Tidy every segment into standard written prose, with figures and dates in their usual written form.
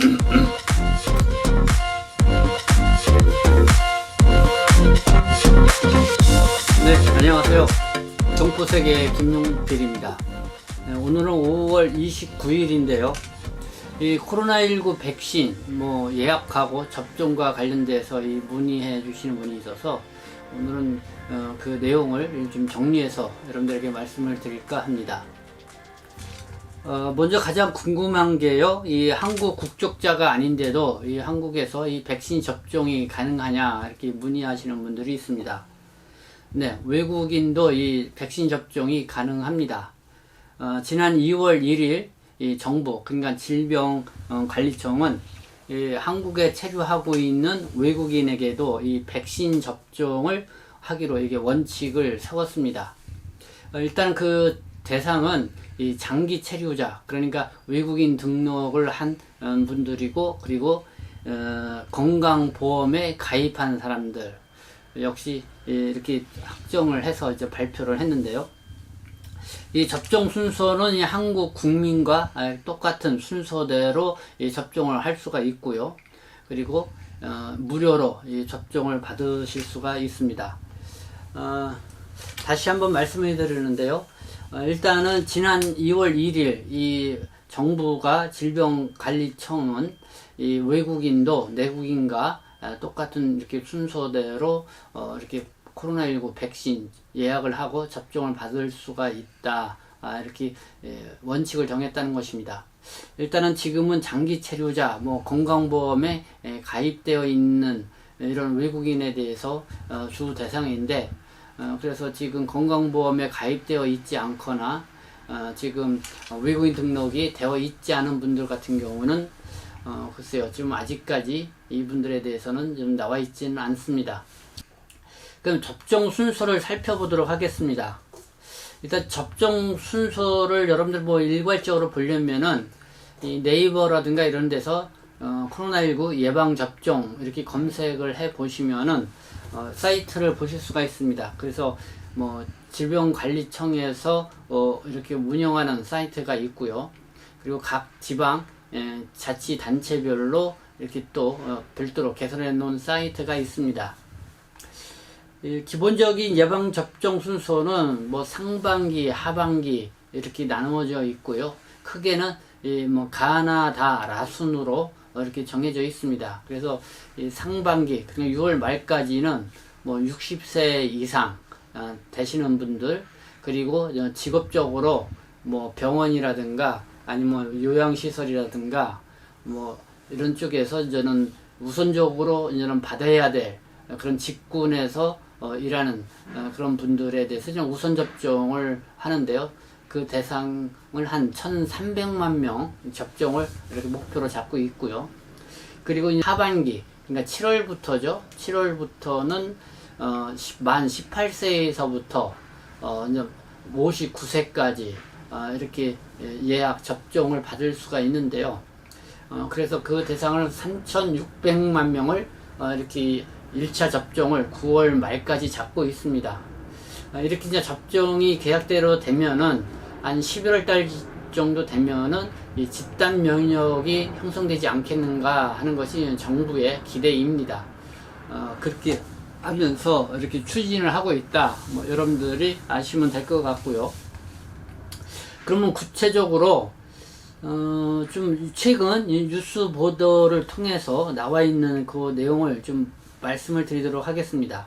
네, 안녕하세요. 정보세계 김용필입니다. 네, 오늘은 5월 29일인데요. 이 코로나19 백신 예약하고 접종과 관련돼서 이 문의해 주시는 분이 있어서 오늘은 그 내용을 좀 정리해서 여러분들에게 말씀을 드릴까 합니다. 먼저 가장 궁금한 게요, 이 한국 국적자가 아닌데도 이 한국에서 이 백신 접종이 가능하냐 이렇게 문의하시는 분들이 있습니다. 네, 외국인도 이 백신 접종이 가능합니다. 지난 2월 1일 이 정부, 그러니까 질병관리청은 이 한국에 체류하고 있는 외국인에게도 이 백신 접종을 하기로 이게 원칙을 세웠습니다. 일단 그 대상은 이 장기 체류자, 그러니까 외국인 등록을 한 분들이고, 그리고 건강보험에 가입한 사람들 역시 이렇게 확정을 해서 이제 발표를 했는데요. 이 접종 순서는 이 한국 국민과 똑같은 순서대로 이 접종을 할 수가 있고요. 그리고 무료로 이 접종을 받으실 수가 있습니다. 다시 한번 말씀해 드리는데요. 일단은 지난 2월 1일 이 정부가 질병관리청은 이 외국인도 내국인과 똑같은 이렇게 순서대로 이렇게 코로나19 백신 예약을 하고 접종을 받을 수가 있다, 이렇게 원칙을 정했다는 것입니다. 일단은 지금은 장기 체류자, 건강보험에 가입되어 있는 이런 외국인에 대해서 주 대상인데, 그래서 지금 건강보험에 가입되어 있지 않거나 지금 외국인 등록이 되어 있지 않은 분들 같은 경우는 글쎄요, 지금 아직까지 이분들에 대해서는 좀 나와 있지는 않습니다. 그럼 접종 순서를 살펴보도록 하겠습니다. 일단 접종 순서를 여러분들 일괄적으로 보려면은 이 네이버라든가 이런 데서 코로나19 예방접종 이렇게 검색을 해 보시면은 사이트를 보실 수가 있습니다. 그래서 질병관리청에서 이렇게 운영하는 사이트가 있고요. 그리고 각 지방 자치단체별로 이렇게 또 별도로 개설해 놓은 사이트가 있습니다. 기본적인 예방접종 순서는 상반기, 하반기 이렇게 나누어져 있고요. 크게는 가나다 순으로 이렇게 정해져 있습니다. 그래서 상반기, 그러니까 6월 말까지는 60세 이상 되시는 분들, 그리고 직업적으로 병원이라든가 아니면 요양시설이라든가 이런 쪽에서 저는 우선적으로 이제는 받아야 될 그런 직군에서 일하는 그런 분들에 대해서 좀 우선 접종을 하는데요. 그 대상을 한 1,300만 명 접종을 이렇게 목표로 잡고 있고요. 그리고 하반기, 그러니까 7월부터죠. 7월부터는 만 18세에서부터 59세까지 이렇게 예약 접종을 받을 수가 있는데요. 그래서 그 대상을 3,600만 명을 이렇게 1차 접종을 9월 말까지 잡고 있습니다. 이렇게 이제 접종이 계약대로 되면은 한 11월 달 정도 되면은 이 집단 면역이 형성되지 않겠는가 하는 것이 정부의 기대입니다. 그렇게 하면서 이렇게 추진을 하고 있다. 여러분들이 아시면 될 것 같고요. 그러면 구체적으로 좀 최근 뉴스 보도를 통해서 나와 있는 그 내용을 좀 말씀을 드리도록 하겠습니다.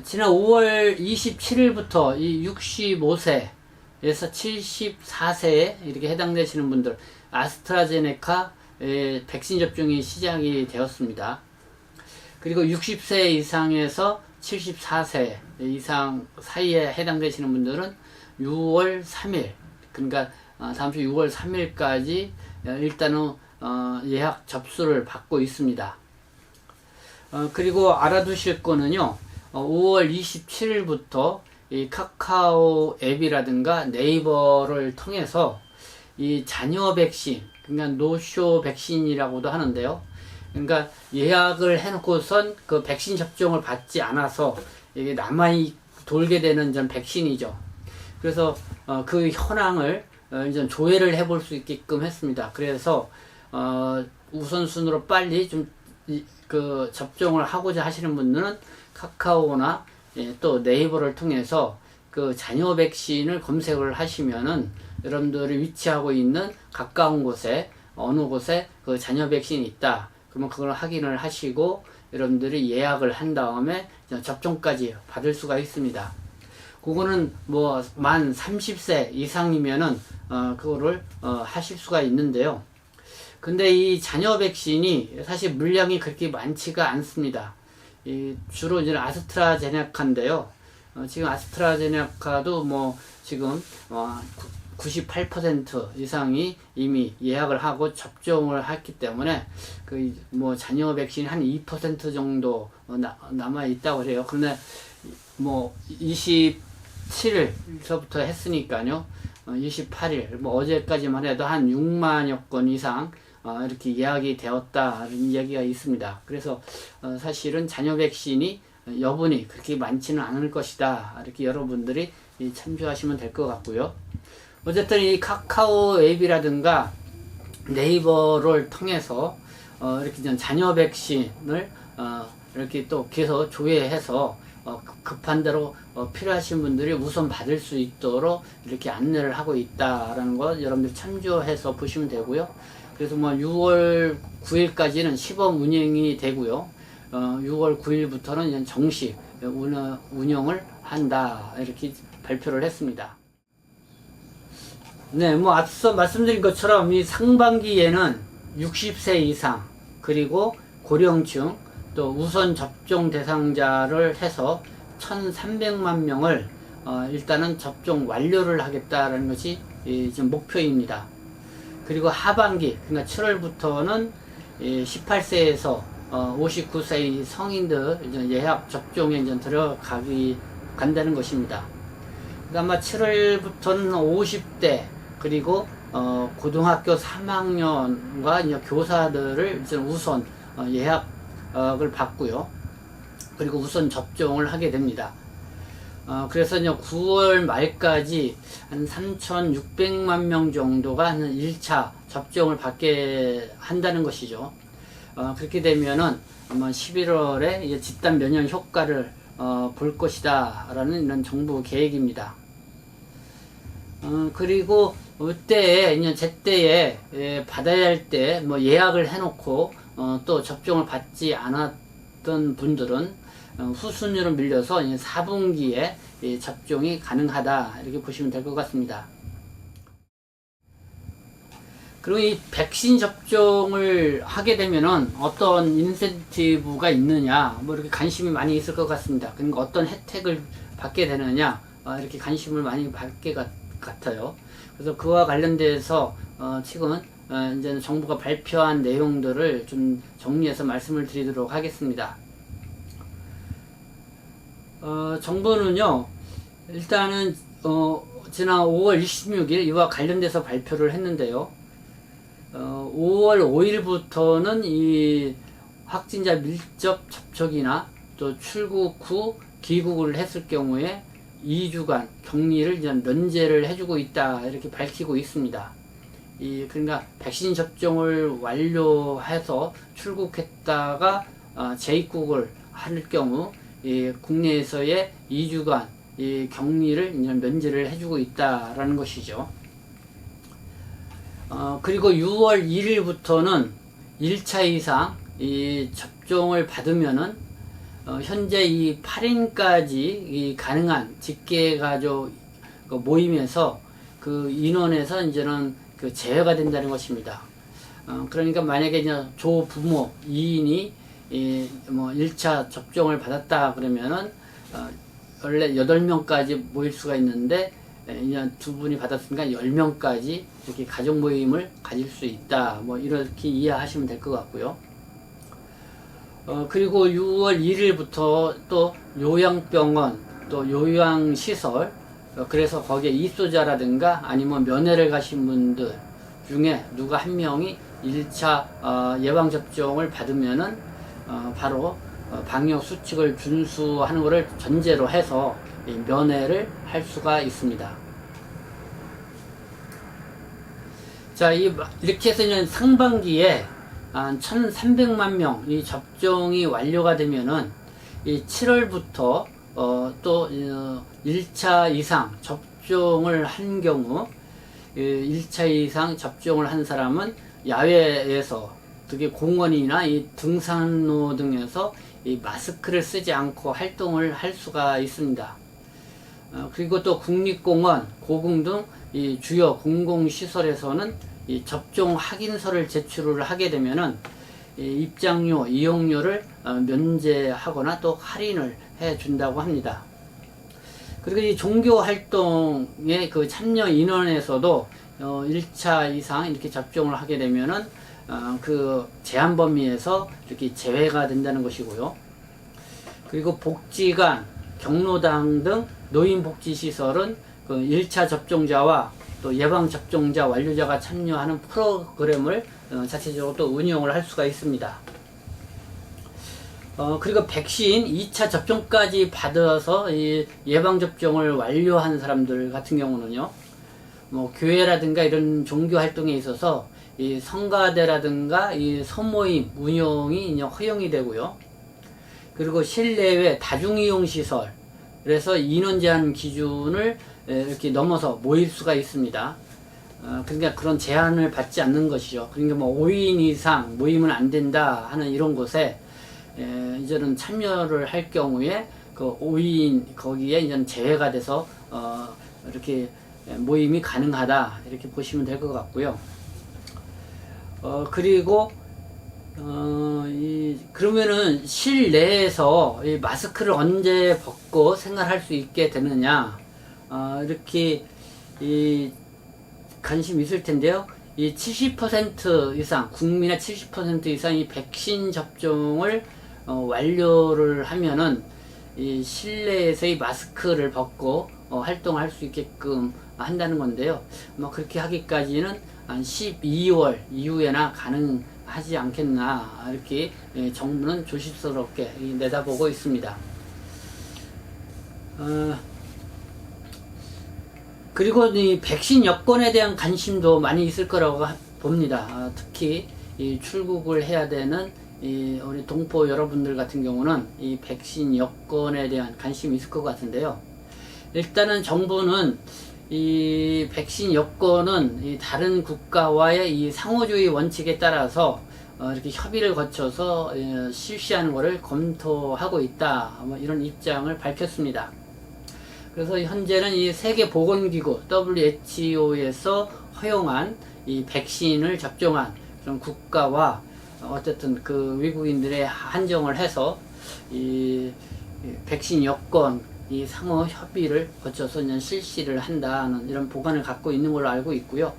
지난 5월 27일부터 이 65세에서 74세에 이렇게 해당되시는 분들 아스트라제네카 백신 접종이 시작이 되었습니다. 그리고 60세 이상에서 74세 이상 사이에 해당되시는 분들은 6월 3일, 그러니까 다음 주 6월 3일까지 일단은 예약 접수를 받고 있습니다. 그리고 알아두실 거는요, 5월 27일부터 이 카카오 앱이라든가 네이버를 통해서 이 자녀 백신, 그러니까 노쇼 백신이라고도 하는데요. 그러니까 예약을 해놓고선 그 백신 접종을 받지 않아서 이게 남아이 돌게 되는 전 백신이죠. 그래서 그 현황을 이제 조회를 해볼 수 있게끔 했습니다. 그래서 우선순위로 빨리 좀 그 접종을 하고자 하시는 분들은 카카오나 또 네이버를 통해서 그 잔여 백신을 검색을 하시면은 여러분들이 위치하고 있는 가까운 곳에 어느 곳에 그 잔여 백신이 있다. 그러면 그걸 확인을 하시고 여러분들이 예약을 한 다음에 접종까지 받을 수가 있습니다. 그거는 뭐 만 30세 이상이면은 그거를 하실 수가 있는데요. 근데 이 잔여 백신이 사실 물량이 그렇게 많지가 않습니다. 주로 이제 아스트라제네카인데요. 지금 아스트라제네카도 뭐 지금 98% 이상이 이미 예약을 하고 접종을 했기 때문에 그 뭐 잔여 백신이 한 2% 정도 남아 있다고 그래요. 그런데 뭐 27일서부터 했으니까요. 28일 뭐 어제까지만 해도 한 6만여 건 이상 이렇게 예약이 되었다는 이야기가 있습니다. 그래서 사실은 잔여 백신이 여분이 그렇게 많지는 않을 것이다. 이렇게 여러분들이 참조하시면 될 것 같고요. 어쨌든 이 카카오 앱이라든가 네이버를 통해서 이렇게 잔여 백신을 이렇게 또 계속 조회해서 급한 대로 필요하신 분들이 우선 받을 수 있도록 이렇게 안내를 하고 있다라는 거 여러분들 참조해서 보시면 되고요. 그래서 뭐 6월 9일까지는 시범 운영이 되고요. 6월 9일부터는 정식 운영을 한다 이렇게 발표를 했습니다. 네, 뭐 앞서 말씀드린 것처럼 이 상반기에는 60세 이상 그리고 고령층 또 우선 접종 대상자를 해서 1,300만 명을 일단은 접종 완료를 하겠다라는 것이 지금 목표입니다. 그리고 하반기 그러니까 7월부터는 18세에서 59세 성인들 예약 접종에 이제 간다는 것입니다. 그러니까 아마 7월부터는 50대 그리고 고등학교 3학년과 이제 교사들을 이제 우선 예약을 받고요. 그리고 우선 접종을 하게 됩니다. 그래서 이제 9월 말까지 한 3,600만 명 정도가 한 1차 접종을 받게 한다는 것이죠. 그렇게 되면은 아마 11월에 이제 집단 면역 효과를 볼 것이다 라는 이런 정부 계획입니다. 그리고 그때에 이제 제때에 받아야 할 때 뭐 예약을 해놓고 또 접종을 받지 않았던 분들은 후순위로 밀려서 4분기에 접종이 가능하다 이렇게 보시면 될 것 같습니다. 그리고 이 백신 접종을 하게 되면은 어떤 인센티브가 있느냐 뭐 이렇게 관심이 많이 있을 것 같습니다. 그러니까 어떤 혜택을 받게 되느냐 이렇게 관심을 많이 받게 같아요. 그래서 그와 관련돼서 지금 이제 정부가 발표한 내용들을 좀 정리해서 말씀을 드리도록 하겠습니다. 정부는요 일단은 지난 5월 26일 이와 관련돼서 발표를 했는데요. 5월 5일부터는 이 확진자 밀접 접촉이나 또 출국 후 귀국을 했을 경우에 2주간 격리를 이제 면제를 해주고 있다 이렇게 밝히고 있습니다. 그러니까 백신 접종을 완료해서 출국했다가 재입국을 할 경우 국내에서의 2주간 격리를 이제 면제를 해주고 있다라는 것이죠. 그리고 6월 1일부터는 1차 이상 접종을 받으면은 현재 이 8인까지 가능한 직계가족 모임에서 그 인원에서 이제는 그 제외가 된다는 것입니다. 그러니까 만약에 이제 조부모 2인이 뭐 1차 접종을 받았다 그러면은 원래 8명까지 모일 수가 있는데 이제 두 분이 받았으니까 10명까지 이렇게 가족 모임을 가질 수 있다. 뭐 이렇게 이해하시면 될 것 같고요. 그리고 6월 1일부터 또 요양병원, 또 요양시설, 그래서 거기에 입소자라든가 아니면 면회를 가신 분들 중에 누가 한 명이 1차 예방접종을 받으면은 바로 방역 수칙을 준수하는 것을 전제로 해서 면회를 할 수가 있습니다. 자, 이렇게 해서 이제 상반기에 한 1,300만 명 이 접종이 완료가 되면은 이 7월부터 또 1차 이상 접종을 한 경우 1차 이상 접종을 한 사람은 야외에서 특히 공원이나 이 등산로 등에서 이 마스크를 쓰지 않고 활동을 할 수가 있습니다. 그리고 또 국립공원, 고궁 등 이 주요 공공시설에서는 이 접종 확인서를 제출을 하게 되면은 이 입장료, 이용료를 면제하거나 또 할인을 해 준다고 합니다. 그리고 이 종교 활동에 그 참여 인원에서도 1차 이상 이렇게 접종을 하게 되면은 그 제한 범위에서 이렇게 제외가 된다는 것이고요. 그리고 복지관, 경로당 등 노인복지시설은 그 1차 접종자와 또 예방접종자 완료자가 참여하는 프로그램을 자체적으로 또 운영을 할 수가 있습니다. 그리고 백신 2차 접종까지 받아서 이 예방접종을 완료한 사람들 같은 경우는요, 뭐 교회라든가 이런 종교 활동에 있어서 이 성가대라든가 이 소모임 운영이 이제 허용이 되고요. 그리고 실내외 다중이용시설, 그래서 인원 제한 기준을 이렇게 넘어서 모일 수가 있습니다. 그러니까 그런 제한을 받지 않는 것이죠. 그러니까 뭐 5인 이상 모이면 안 된다 하는 이런 곳에 이제는 참여를 할 경우에 그 5인 거기에 이제는 제외가 돼서 이렇게 모임이 가능하다 이렇게 보시면 될 것 같고요. 그리고 그러면은 실내에서 이 마스크를 언제 벗고 생활할 수 있게 되느냐, 이렇게 관심이 있을 텐데요. 이 70% 이상, 국민의 70% 이상이 백신 접종을 완료를 하면은 이 실내에서의 마스크를 벗고 활동할 수 있게끔 한다는 건데요. 그렇게 하기까지는 한 12월 이후에나 가능하지 않겠나, 이렇게 정부는 조심스럽게 내다보고 있습니다. 그리고 이 백신 여건에 대한 관심도 많이 있을 거라고 봅니다. 특히 이 출국을 해야 되는 우리 동포 여러분들 같은 경우는 이 백신 여건에 대한 관심이 있을 것 같은데요. 일단은 정부는 이 백신 여건은 이 다른 국가와의 이 상호주의 원칙에 따라서 이렇게 협의를 거쳐서 실시하는 것을 검토하고 있다, 뭐 이런 입장을 밝혔습니다. 그래서 현재는 이 세계보건기구 WHO에서 허용한 이 백신을 접종한 그런 국가와 어쨌든 그 외국인들의 한정을 해서 이 백신 여건 이 상호 협의를 거쳐서 이제 실시를 한다는 이런 보관을 갖고 있는 걸로 알고 있고요.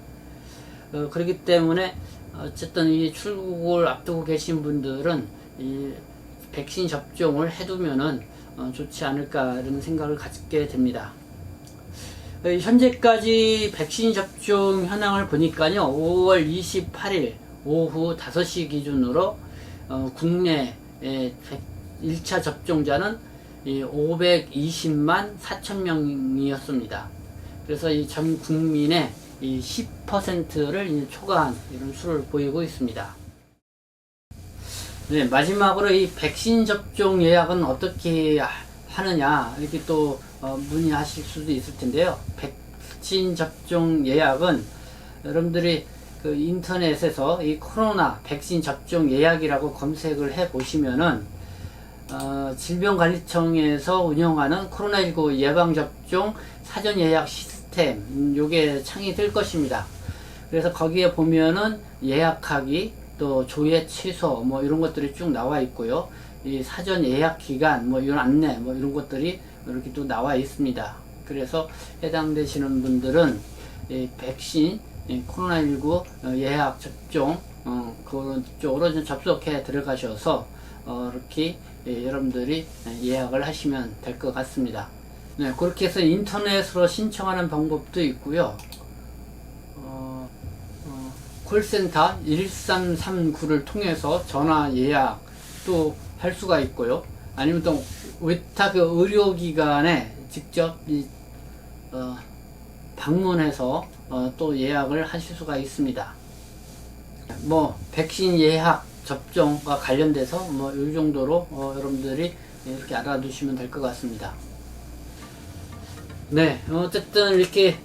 그렇기 때문에 어쨌든 이 출국을 앞두고 계신 분들은 이 백신 접종을 해두면은 좋지 않을까 이런 생각을 갖게 됩니다. 현재까지 백신 접종 현황을 보니까요, 5월 28일 오후 5시 기준으로 국내 1차 접종자는 520만 4천 명이었습니다. 그래서 이 전 국민의 이 10%를 초과한 이런 수를 보이고 있습니다. 네, 마지막으로 이 백신 접종 예약은 어떻게 하느냐, 이렇게 또 문의하실 수도 있을 텐데요. 백신 접종 예약은 여러분들이 그 인터넷에서 이 코로나 백신 접종 예약이라고 검색을 해 보시면은 질병관리청에서 운영하는 코로나19 예방접종 사전 예약 시스템, 요게 창이 될 것입니다. 그래서 거기에 보면은 예약하기, 또 조회 취소, 뭐 이런 것들이 쭉 나와 있고요. 이 사전 예약 기간, 뭐 이런 안내, 뭐 이런 것들이 이렇게 또 나와 있습니다. 그래서 해당되시는 분들은 이 백신, 코로나19 예약 접종, 그런 쪽으로 좀 접속해 들어가셔서 이렇게 여러분들이 예약을 하시면 될 것 같습니다. 네, 그렇게 해서 인터넷으로 신청하는 방법도 있고요. 콜센터 1339를 통해서 전화 예약도 할 수가 있고요. 아니면 또 외탁 의료기관에 직접 방문해서 또 예약을 하실 수가 있습니다. 뭐 백신 예약 접종과 관련돼서 뭐 이 정도로 여러분들이 이렇게 알아두시면 될 것 같습니다. 네, 어쨌든 이렇게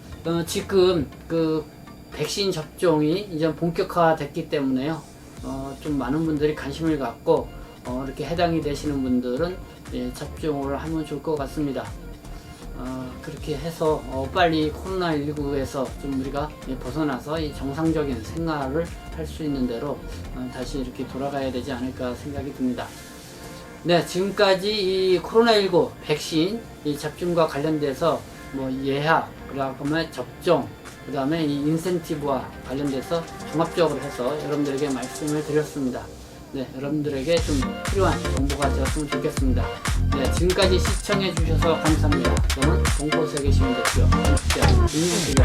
지금 그 백신 접종이 이제 본격화됐기 때문에요. 좀 많은 분들이 관심을 갖고 이렇게 해당이 되시는 분들은 접종을 하면 좋을 것 같습니다. 그렇게 해서 빨리 코로나19에서 좀 우리가 벗어나서 이 정상적인 생활을 할 수 있는 대로 다시 이렇게 돌아가야 되지 않을까 생각이 듭니다. 네, 지금까지 이 코로나19 백신 이 접종과 관련돼서 뭐 예약, 그다음에 접종, 그다음에 이 인센티브와 관련돼서 종합적으로 해서 여러분들에게 말씀을 드렸습니다. 네, 여러분들에게 좀 필요한 정보가 되었으면 좋겠습니다. 네, 지금까지 시청해 주셔서 감사합니다. 저는 동포세계 시민대표 김웅식이었습니다.